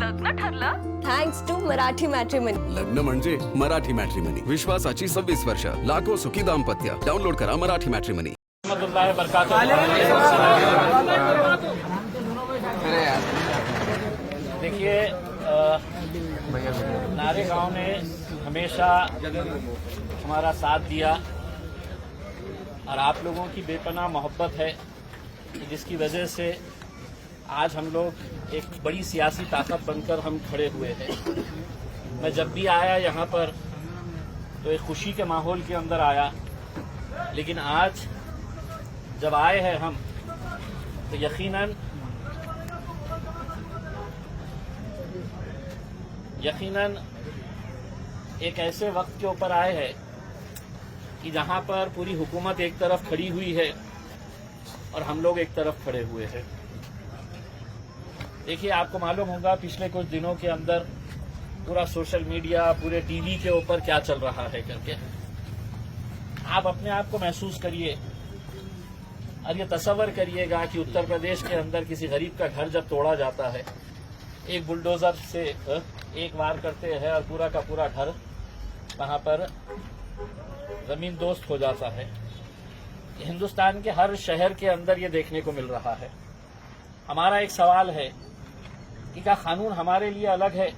लग्न ठरलं? Thanks to Marathi matrimony. लग्न म्हणजे मराठी मॅट्रिमनी. विश्वासाची 26 वर्ष. लाखो सुखी दाम्पत्य. डाउनलोड करा मराठी मॅट्रिमनी. देखिए, नारे गांव ने हमेशा हमारा साथ दिया और आप लोगों की बेपनाह मोहब्बत है जिसकी वजह से आज हम लोग एक बड़ी सियासी ताकत बनकर हम खड़े हुए हैं। मैं जब भी आया यहाँ पर तो एक खुशी के माहौल के अंदर आया, लेकिन आज जब आए हैं हम तो यकीनन एक ऐसे वक्त के ऊपर आए हैं कि जहां पर पूरी हुकूमत एक तरफ खड़ी हुई है और हम लोग एक तरफ खड़े हुए हैं। देखिए, आपको मालूम होगा पिछले कुछ दिनों के अंदर पूरा सोशल मीडिया, पूरे टीवी के ऊपर क्या चल रहा है करके आप अपने आप को महसूस करिए और ये तसव्वुर करिएगा कि उत्तर प्रदेश के अंदर किसी गरीब का घर जब तोड़ा जाता है, एक बुलडोजर से एक वार करते हैं और पूरा का पूरा घर वहां पर जमीन दोस्त हो जाता है। हिंदुस्तान के हर शहर के अंदर ये देखने को मिल रहा है। हमारा एक सवाल है कि क्या कानून हमारे लिए अलग है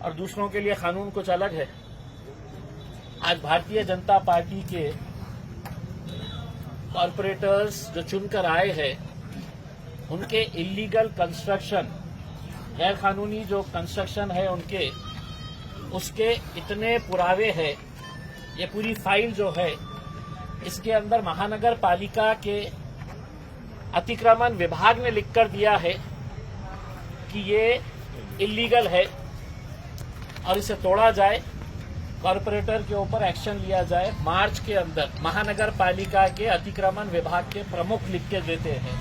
और दूसरों के लिए कानून कुछ अलग है? आज भारतीय जनता पार्टी के कॉरपोरेटर्स जो चुनकर आए हैं, उनके इलीगल कंस्ट्रक्शन, गैर कानूनी जो कंस्ट्रक्शन है उनके, उसके इतने पुरावे हैं। ये पूरी फाइल जो है इसके अंदर महानगर पालिका के अतिक्रमण विभाग ने लिखकर दिया है कि ये इलीगल है और इसे तोड़ा जाए, कॉरपोरेटर के ऊपर एक्शन लिया जाए। मार्च के अंदर महानगर पालिका के अतिक्रमण विभाग के प्रमुख लिख के देते हैं,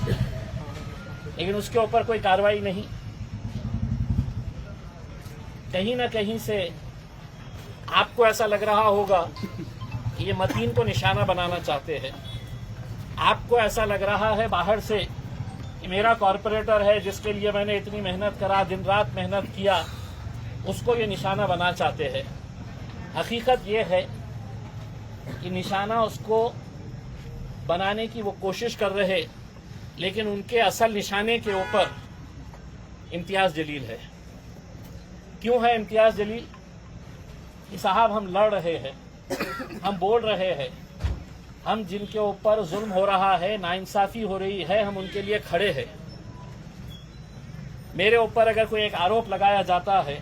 लेकिन उसके ऊपर कोई कार्रवाई नहीं। कहीं न कहीं से आपको ऐसा लग रहा होगा कि ये मतीन को निशाना बनाना चाहते हैं। आपको ऐसा लग रहा है बाहर से कि मेरा कॉरपोरेटर है जिसके लिए मैंने इतनी मेहनत करा, दिन रात मेहनत किया, उसको ये निशाना बना चाहते हैं। हकीकत ये है कि निशाना उसको बनाने की वो कोशिश कर रहे, लेकिन उनके असल निशाने के ऊपर इम्तियाज जलील है। क्यों है इम्तियाज जलील? कि साहब, हम लड़ रहे हैं, हम बोल रहे हैं, हम जिनके ऊपर जुल्म हो रहा है, नाइंसाफी हो रही है, हम उनके लिए खड़े हैं। मेरे ऊपर अगर कोई एक आरोप लगाया जाता है,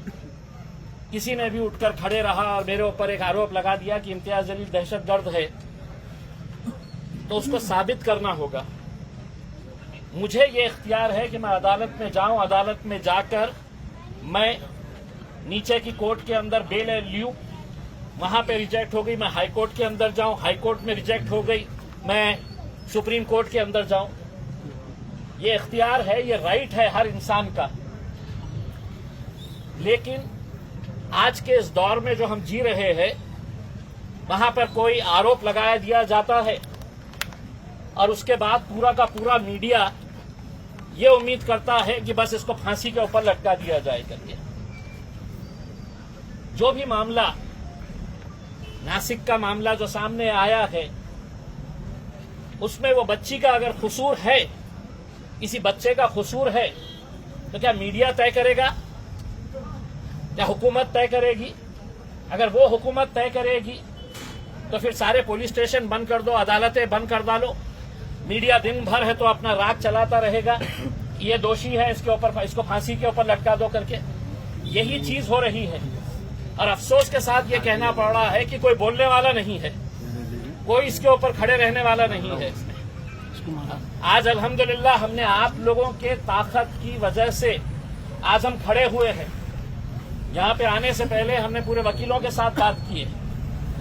किसी ने भी उठकर खड़े रहा और मेरे ऊपर एक आरोप लगा दिया कि इम्तियाज जलील दहशतगर्द है, तो उसको साबित करना होगा। मुझे ये इख्तियार है कि मैं अदालत में जाऊं, अदालत में जाकर मैं नीचे की कोर्ट के अंदर बेल लूं, वहां पे रिजेक्ट हो गई, मैं हाई कोर्ट के अंदर जाऊं, हाई कोर्ट में रिजेक्ट हो गई, मैं सुप्रीम कोर्ट के अंदर जाऊं। ये इख्तियार है, ये राइट है हर इंसान का। लेकिन आज के इस दौर में जो हम जी रहे हैं, वहां पर कोई आरोप लगाया दिया जाता है और उसके बाद पूरा का पूरा मीडिया ये उम्मीद करता है कि बस इसको फांसी के ऊपर लटका दिया जाए करके। जो भी मामला, नासिक का मामला जो सामने आया है, उसमें वो बच्ची का अगर कसूर है, किसी बच्चे का कसूर है, तो क्या मीडिया तय करेगा या हुकूमत तय करेगी? अगर वो हुकूमत तय करेगी तो फिर सारे पुलिस स्टेशन बंद कर दो, अदालतें बंद कर डालो, मीडिया दिन भर है तो अपना राग चलाता रहेगा, ये दोषी है, इसके ऊपर, इसको फांसी के ऊपर लटका दो करके। यही चीज हो रही है और अफसोस के साथ ये कहना पड़ रहा है कि कोई बोलने वाला नहीं है, कोई इसके ऊपर खड़े रहने वाला नहीं है। आज अल्हम्दुलिल्लाह हमने आप लोगों के ताकत की वजह से आज हम खड़े हुए हैं। यहाँ पे आने से पहले हमने पूरे वकीलों के साथ बात की है।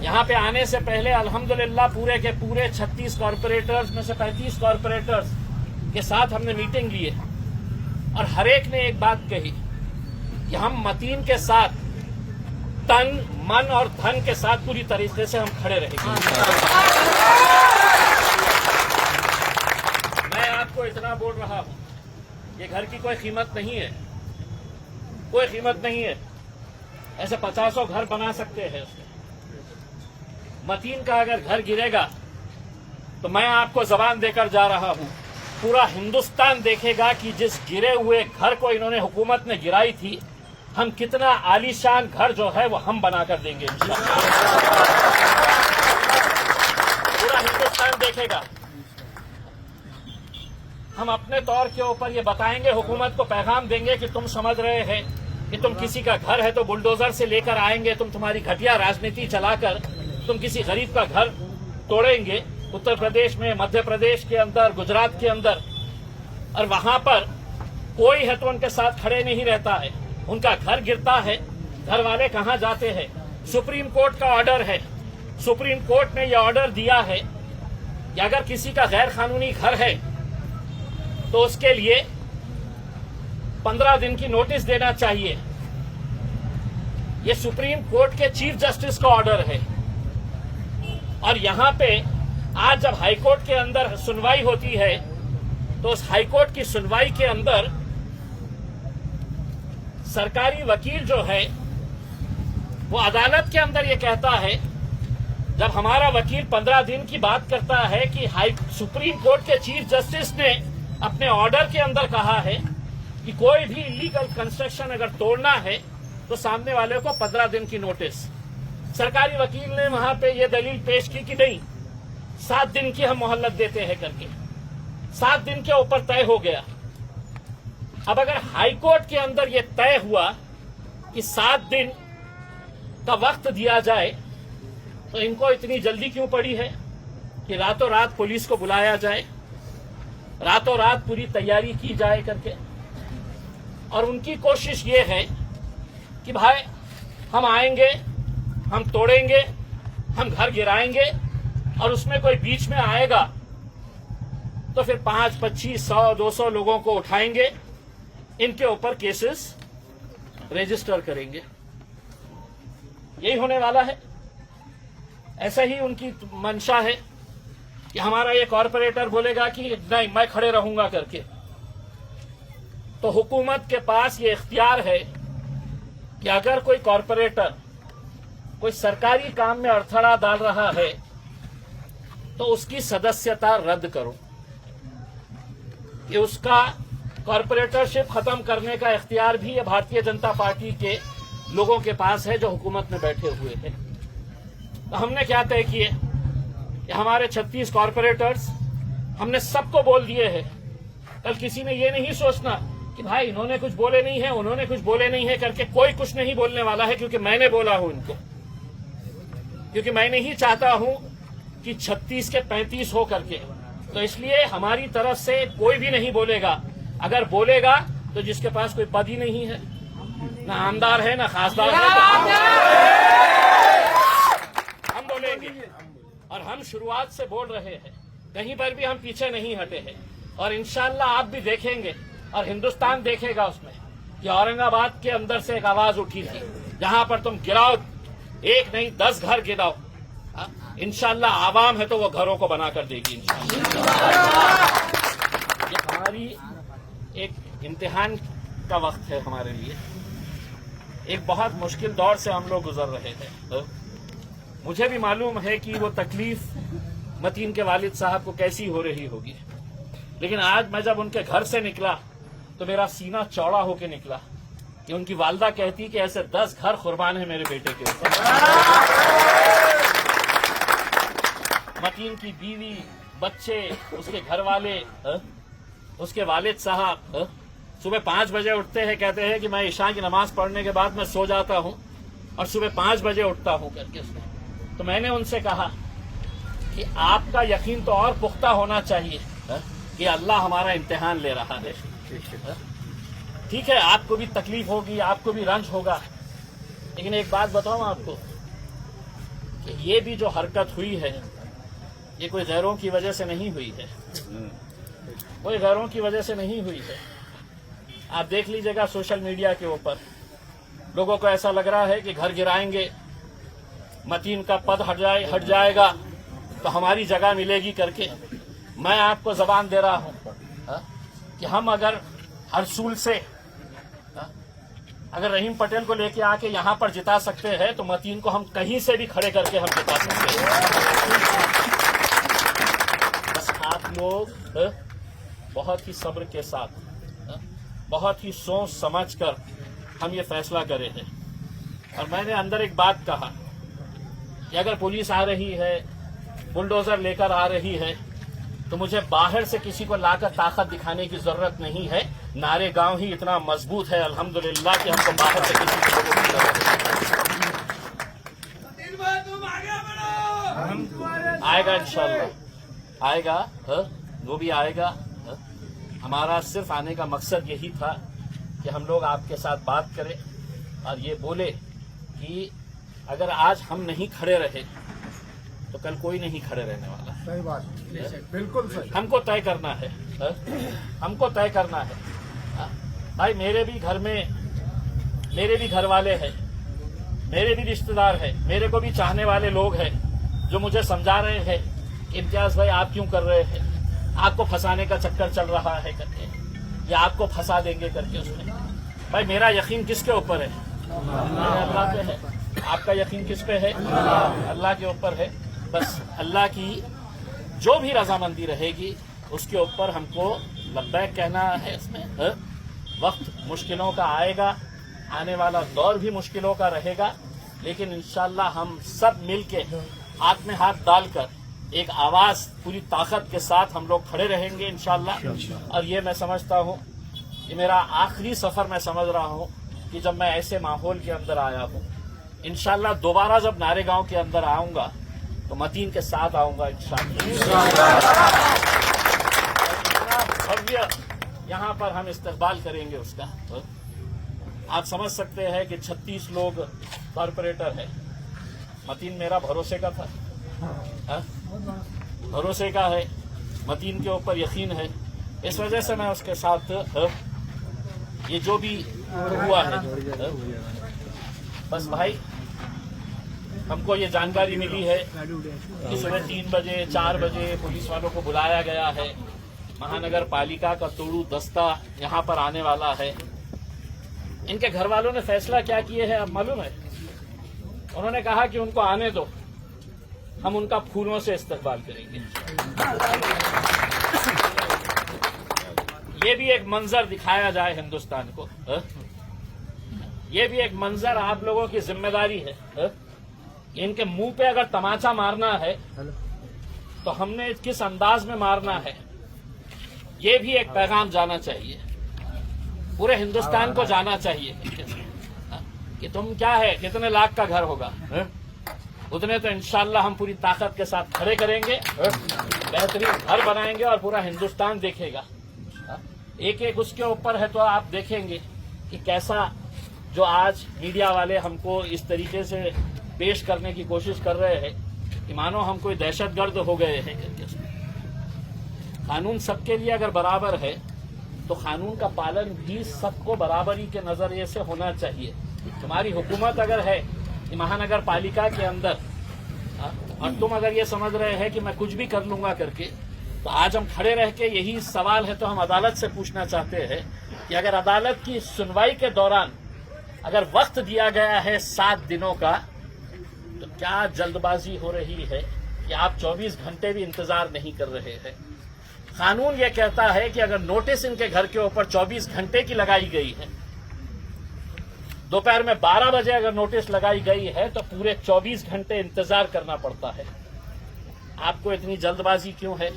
यहाँ पे आने से पहले अल्हम्दुलिल्लाह पूरे के पूरे 36 कॉरपोरेटर्स में से 35 कॉरपोरेटर्स के साथ हमने मीटिंग ली है और हर एक ने एक बात कही कि हम मतीन के साथ तन, मन और धन के साथ पूरी तरीके से हम खड़े रहेंगे। मैं आपको इतना बोल रहा हूं, ये घर की कोई कीमत नहीं है, कोई कीमत नहीं है। ऐसे 50 घर बना सकते हैं उसमें। मतीन का अगर घर गिरेगा तो मैं आपको जबान देकर जा रहा हूं, पूरा हिंदुस्तान देखेगा कि जिस गिरे हुए घर को इन्होंने हुकूमत ने गिराई थी, हम कितना आलीशान घर जो है वो हम बनाकर देंगे इंशाअल्लाह। पूरा हिंदुस्तान देखेगा। हम अपने तौर के ऊपर ये बताएंगे, हुकूमत को पैगाम देंगे कि तुम समझ रहे हैं कि तुम किसी का घर है तो बुलडोजर से लेकर आएंगे, तुम तुम्हारी घटिया राजनीति चलाकर तुम किसी गरीब का घर तोड़ेंगे उत्तर प्रदेश में, मध्य प्रदेश के अंदर, गुजरात के अंदर, और वहां पर कोई है तो उनके साथ खड़े नहीं रहता है। उनका घर गिरता है, घर वाले कहां जाते हैं? सुप्रीम कोर्ट का ऑर्डर है, सुप्रीम कोर्ट ने यह ऑर्डर दिया है कि अगर किसी का गैर कानूनी घर है तो उसके लिए 15 दिन की नोटिस देना चाहिए। यह सुप्रीम कोर्ट के चीफ जस्टिस का ऑर्डर है। और यहां पे आज जब हाईकोर्ट के अंदर सुनवाई होती है तो उस हाईकोर्ट की सुनवाई के अंदर सरकारी वकील जो है वो अदालत के अंदर ये कहता है, जब हमारा वकील 15 दिन की बात करता है कि सुप्रीम कोर्ट के चीफ जस्टिस ने अपने ऑर्डर के अंदर कहा है कि कोई भी इलीगल कंस्ट्रक्शन अगर तोड़ना है तो सामने वाले को 15 दिन की नोटिस। सरकारी वकील ने वहां पे ये दलील पेश की कि नहीं, 7 दिन की हम मोहलत देते हैं करके। 7 दिन के ऊपर तय हो गया। अब अगर हाईकोर्ट के अंदर यह तय हुआ कि 7 दिन का वक्त दिया जाए तो इनको इतनी जल्दी क्यों पड़ी है कि रातों रात पुलिस को बुलाया जाए, रातों रात पूरी तैयारी की जाए करके। और उनकी कोशिश ये है कि भाई हम आएंगे, हम तोड़ेंगे, हम घर गिराएंगे, और उसमें कोई बीच में आएगा तो फिर 5, 25, 100, 200 लोगों को उठाएंगे, इनके ऊपर केसेस रजिस्टर करेंगे। यही होने वाला है। ऐसा ही उनकी मंशा है कि हमारा ये कॉरपोरेटर बोलेगा कि नहीं मैं खड़े रहूंगा करके, तो हुकूमत के पास ये इख्तियार है कि अगर कोई कॉरपोरेटर कोई सरकारी काम में अड़थड़ा डाल रहा है तो उसकी सदस्यता रद्द करो। ये उसका कॉरपोरेटरशिप खत्म करने का इख्तियार भी भारतीय जनता पार्टी के लोगों के पास है जो हुकूमत में बैठे हुए हैं। तो हमने क्या तय किए कि हमारे 36 कॉरपोरेटर्स हमने सबको बोल दिए हैं। कल किसी ने ये नहीं सोचना कि भाई इन्होंने कुछ बोले नहीं है, उन्होंने कुछ बोले नहीं है करके। कोई कुछ नहीं बोलने वाला है, क्योंकि मैंने बोला हूं इनको, क्योंकि मैं नहीं चाहता हूं कि 36 के 35 हो करके। तो इसलिए हमारी तरफ से कोई भी नहीं बोलेगा। अगर बोलेगा तो जिसके पास कोई पद ही नहीं है, ना आमदार है ना खासदार है, हम बोलेंगे। और हम शुरुआत से बोल रहे हैं, कहीं पर भी हम पीछे नहीं हटे हैं। और इंशाअल्लाह आप भी देखेंगे और हिंदुस्तान देखेगा उसमें कि औरंगाबाद के अंदर से एक आवाज उठी थी, जहां पर तुम गिराओ, 1 नहीं 10 घर गिराओ, इंशाअल्लाह आवाम है तो वो घरों को बनाकर देगी इंशाअल्लाह। ये हमारी एक इम्तिहान का वक्त है हमारे लिए। एक बहुत मुश्किल दौर से हम लोग गुजर रहे हैं। मुझे भी मालूम है कि वो तकलीफ मतीन के वालिद साहब को कैसी हो रही होगी, लेकिन आज मैं जब उनके घर से निकला तो मेरा सीना चौड़ा होकर निकला कि उनकी वालदा कहती कि ऐसे 10 घर कुर्बान है मेरे बेटे के ऊपर। मतीन की बीवी, बच्चे, उसके घर वाले, उसके वालिद साहब सुबह 5 बजे उठते हैं, कहते हैं कि मैं इशा की नमाज पढ़ने के बाद मैं सो जाता हूं और सुबह 5 बजे उठता हूं करके उसने। तो मैंने उनसे कहा कि आपका यकीन तो और पुख्ता होना चाहिए कि अल्लाह हमारा इम्तिहान ले रहा है। ठीक है, आपको भी तकलीफ होगी, आपको भी रंज होगा, लेकिन एक बात बताऊं आपको कि ये भी जो हरकत हुई है ये कोई गैरों की वजह से नहीं हुई है, कोई गैरों की वजह से नहीं हुई है। आप देख लीजिएगा सोशल मीडिया के ऊपर लोगों को ऐसा लग रहा है कि घर गिराएंगे, मतीन का पद हट जाएगा तो हमारी जगह मिलेगी करके। मैं आपको जबान दे रहा हूं कि हम अगर हरसूल से अगर रहीम पटेल को लेके आके यहाँ पर जिता सकते हैं तो मतीन को हम कहीं से भी खड़े करके हम जिता सकते हैं। बस आप लोग बहुत ही सब्र के साथ, बहुत ही सोच समझ कर हम ये फैसला करे हैं। और मैंने अंदर एक बात कहा कि अगर पुलिस आ रही है, बुलडोजर लेकर आ रही है, तो मुझे बाहर से किसी को लाकर ताकत दिखाने की जरूरत नहीं है। नारे गांव ही इतना मजबूत है अल्हम्दुलिल्लाह कि हमको बाहर से किसी को लोगों की जरूरत नहीं। आएगा इंशाल्लाह, आएगा, वो भी आएगा। हमारा सिर्फ आने का मकसद यही था कि हम लोग आपके साथ बात करें और ये बोले कि अगर आज हम नहीं खड़े रहे तो कल कोई नहीं खड़े रहने वाला। सही बात, बिल्कुल सही। हमको तय करना है, हमको तय करना है। भाई मेरे भी घर में मेरे भी घर वाले हैं, मेरे भी रिश्तेदार हैं, मेरे को भी चाहने वाले लोग हैं जो मुझे समझा रहे हैं कि इम्तियाज भाई आप क्यों कर रहे हैं, आपको फंसाने का चक्कर चल रहा है करके, या आपको फंसा देंगे करके। उसमें भाई मेरा यकीन किसके ऊपर है? अल्लाह पे है। आपका यकीन किस पे है? अल्लाह के ऊपर है। बस अल्लाह की जो भी रजामंदी रहेगी उसके ऊपर हमको लब्बैक कहना है। इसमें वक्त मुश्किलों का आएगा, आने वाला दौर भी मुश्किलों का रहेगा, लेकिन इंशाल्लाह हम सब मिलके हाथ में हाथ डालकर एक आवाज पूरी ताकत के साथ हम लोग खड़े रहेंगे इंशाल्लाह। और ये मैं समझता हूँ कि मेरा आखिरी सफर मैं समझ रहा हूँ कि जब मैं ऐसे माहौल के अंदर आया हूँ, इंशाल्लाह दोबारा जब नारेगांव के अंदर आऊंगा तो मतीन के साथ आऊंगा इंशाल्लाह। भव्य यहाँ पर हम इस्तकबाल करेंगे उसका। आप समझ सकते हैं कि 36 लोग कॉरपोरेटर है। मतीन मेरा भरोसे का था, भरोसे का है, मतीन के ऊपर यकीन है। इस वजह से मैं उसके साथ ये जो भी हुआ है, बस भाई हमको ये जानकारी मिली है कि सुबह 3 बजे 4 बजे पुलिस वालों को बुलाया गया है। महानगर पालिका का तोड़ू दस्ता यहाँ पर आने वाला है। इनके घर वालों ने फैसला क्या किए हैं अब मालूम है? उन्होंने कहा कि उनको आने दो, हम उनका फूलों से इस्तकबाल करेंगे। ये भी एक मंजर दिखाया जाए हिंदुस्तान को, ये भी एक मंजर आप लोगों की जिम्मेदारी है। इनके मुंह पे अगर तमाचा मारना है तो हमने किस अंदाज में मारना है, ये भी एक पैगाम जाना चाहिए, पूरे हिंदुस्तान को जाना चाहिए कि तुम क्या है, कितने लाख का घर होगा, उतने तो इंशाल्लाह हम पूरी ताकत के साथ खड़े करेंगे, बेहतरीन घर बनाएंगे और पूरा हिंदुस्तान देखेगा। एक एक उसके ऊपर है तो आप देखेंगे कि कैसा जो आज मीडिया वाले हमको इस तरीके से पेश करने की कोशिश कर रहे हैं कि मानो हम कोई दहशतगर्द हो गए हैं। कानून सबके लिए अगर बराबर है तो कानून का पालन भी सबको बराबरी के नजरिए से होना चाहिए। तुम्हारी हुकूमत अगर है कि महानगर पालिका के अंदर और तुम अगर ये समझ रहे हैं कि मैं कुछ भी कर लूंगा करके, तो आज हम खड़े रह के यही सवाल है तो हम अदालत से पूछना चाहते हैं कि अगर अदालत की सुनवाई के दौरान अगर वक्त दिया गया है 7 दिनों का, तो क्या जल्दबाजी हो रही है कि आप 24 घंटे भी इंतजार नहीं कर रहे हैं? कानून ये कहता है कि अगर नोटिस इनके घर के ऊपर 24 घंटे की लगाई गई है, दोपहर में 12 बजे अगर नोटिस लगाई गई है तो पूरे 24 घंटे इंतजार करना पड़ता है। आपको इतनी जल्दबाजी क्यों है?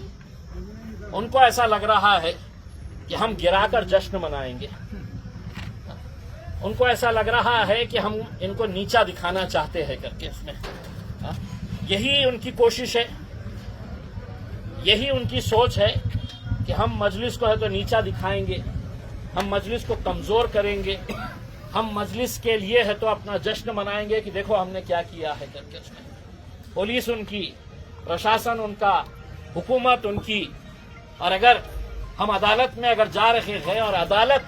उनको ऐसा लग रहा है कि हम गिराकर जश्न मनाएंगे, उनको ऐसा लग रहा है कि हम इनको नीचा दिखाना चाहते हैं करके। इसमें यही उनकी कोशिश है, यही उनकी सोच है कि हम मजलिस को है तो नीचा दिखाएंगे, हम मजलिस को कमजोर करेंगे, हम मजलिस के लिए है तो अपना जश्न मनाएंगे कि देखो हमने क्या किया है करके। उसमें पुलिस उनकी, प्रशासन उनका, हुकूमत उनकी, और अगर हम अदालत में अगर जा रहे हैं और अदालत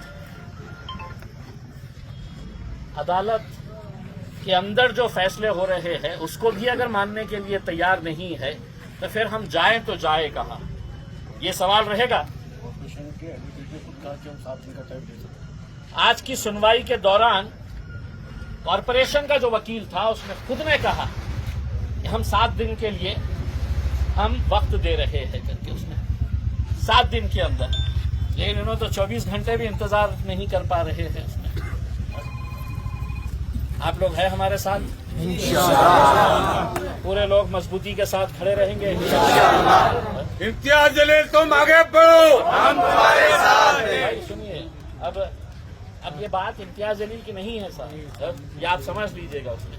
के अंदर जो फैसले हो रहे हैं उसको भी अगर मानने के लिए तैयार नहीं है तो फिर हम जाएं तो जाए कहां? ये सवाल रहेगा। आज की सुनवाई के दौरान कॉरपोरेशन का जो वकील था उसने खुद ने कहा कि हम 7 दिन के लिए हम वक्त दे रहे हैं करके, उसने 7 दिन के अंदर, लेकिन इन्होंने तो 24 घंटे भी इंतजार नहीं कर पा रहे हैं उसमें। आप लोग हैं हमारे साथ, पूरे लोग मजबूती के साथ खड़े रहेंगे इंशाअल्लाह। इम्तियाज जलील तुम आगे बढ़ो, हम तुम्हारे साथ हैं। भाई सुनिए, अब ये बात इम्तियाज जलील की नहीं है साहब, ये आप समझ लीजिएगा उसमें।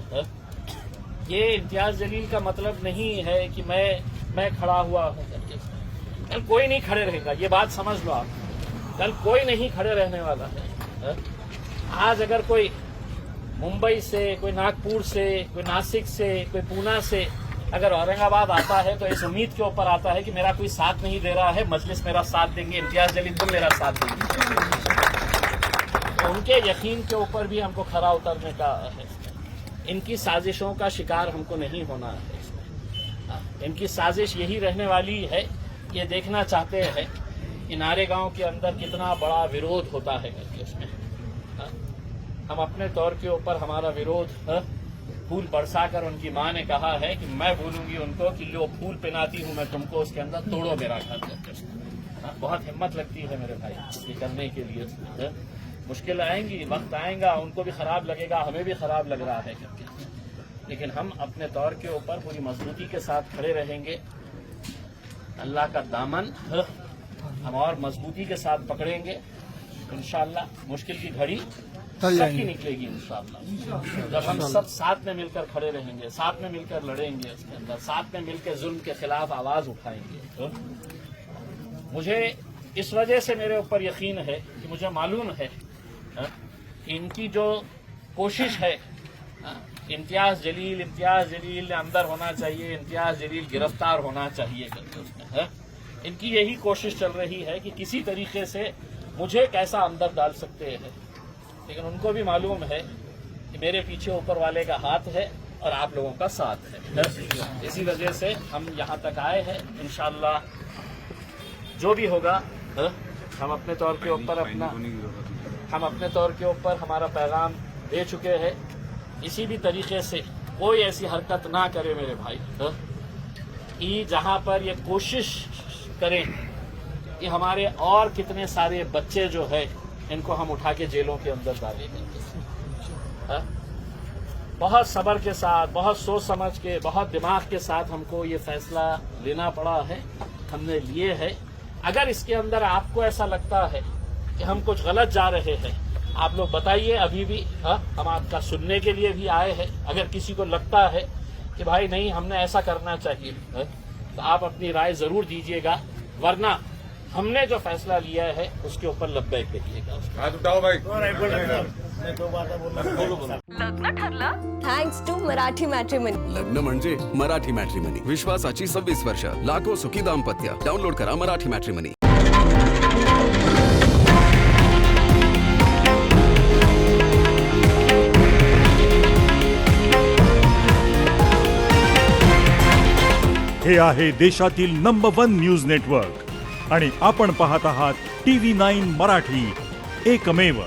ये इम्तियाज जलील का मतलब नहीं है कि मैं खड़ा हुआ हूं करके, कल कोई नहीं खड़े रहेगा, ये बात समझ लो आप, कल कोई नहीं खड़े रहने वाला है। आज अगर कोई मुंबई से, कोई नागपुर से, कोई नासिक से, कोई पूना से अगर औरंगाबाद आता है तो इस उम्मीद के ऊपर आता है कि मेरा कोई साथ नहीं दे रहा है, मजलिस मेरा साथ देंगे, इम्तियाज जलील तुम मेरा साथ देंगे, तो उनके यकीन के ऊपर भी हमको खरा उतरने का है। इनकी साजिशों का शिकार हमको नहीं होना है इसमें। इनकी साजिश यही रहने वाली है, ये देखना चाहते हैं कि नारेगांव के अंदर कितना बड़ा विरोध होता है करके उसमें। हम अपने तौर के ऊपर हमारा विरोध फूल बरसाकर, उनकी माँ ने कहा है कि मैं बोलूंगी उनको कि लो फूल पहनाती हूँ मैं तुमको, उसके अंदर तोड़ो मेरा घर करके। बहुत हिम्मत लगती है मेरे भाई ये करने के लिए। मुश्किल आएंगी, वक्त आएगा, उनको भी खराब लगेगा, हमें भी खराब लग रहा है करके, लेकिन हम अपने तौर के ऊपर पूरी मजबूती के साथ खड़े रहेंगे। अल्लाह का दामन हम और मजबूती के साथ पकड़ेंगे इंशाअल्लाह। मुश्किल की घड़ी सबकी निकलेगी इंशाअल्लाह, जब हम सब साथ में मिलकर खड़े रहेंगे, साथ में मिलकर लड़ेंगे, उसके अंदर साथ में मिलकर जुल्म के खिलाफ आवाज उठाएंगे। मुझे इस वजह से मेरे ऊपर यकीन है कि मुझे मालूम है कि इनकी जो कोशिश है, इम्तियाज जलील अंदर होना चाहिए, इम्तियाज जलील गिरफ्तार होना चाहिए करके उसमें इनकी यही कोशिश चल रही है कि किसी तरीके से मुझे कैसा अंदर डाल सकते हैं, लेकिन उनको भी मालूम है कि मेरे पीछे ऊपर वाले का हाथ है और आप लोगों का साथ है। इसी वजह से हम यहाँ तक आए हैं। इंशाअल्लाह जो भी होगा हम अपने तौर के ऊपर हमारा पैगाम दे चुके हैं। इसी भी तरीके से कोई ऐसी हरकत ना करे मेरे भाई कि जहाँ पर ये कोशिश करें कि हमारे और कितने सारे बच्चे जो है इनको हम उठा के जेलों के अंदर डालेंगे। बहुत सब्र के साथ, बहुत सोच समझ के, बहुत दिमाग के साथ हमको ये फैसला लेना पड़ा है, हमने लिए है। अगर इसके अंदर आपको ऐसा लगता है कि हम कुछ गलत जा रहे हैं, आप लोग बताइए, अभी भी हम आपका सुनने के लिए भी आए हैं। अगर किसी को लगता है कि भाई नहीं हमने ऐसा करना चाहिए तो आप अपनी राय जरूर दीजिएगा, वरना हमने जो फैसला लिया है उसके ऊपर लब्बैक कहिएगा। हाथ उठाओ भाई। लग्न ठरलं थँक्स टू मराठी मॅट्रिमनी। लग्न म्हणजे मराठी मॅट्रिमनी, विश्वासाची 26 वर्ष, लाखो सुखी दाम्पत्य. डाउनलोड करा मराठी मॅट्रिमनी. हे आहे देशातील नंबर 1 न्यूज नेटवर्क आणि आपण पाहत आहात TV9 मराठी, एकमेव.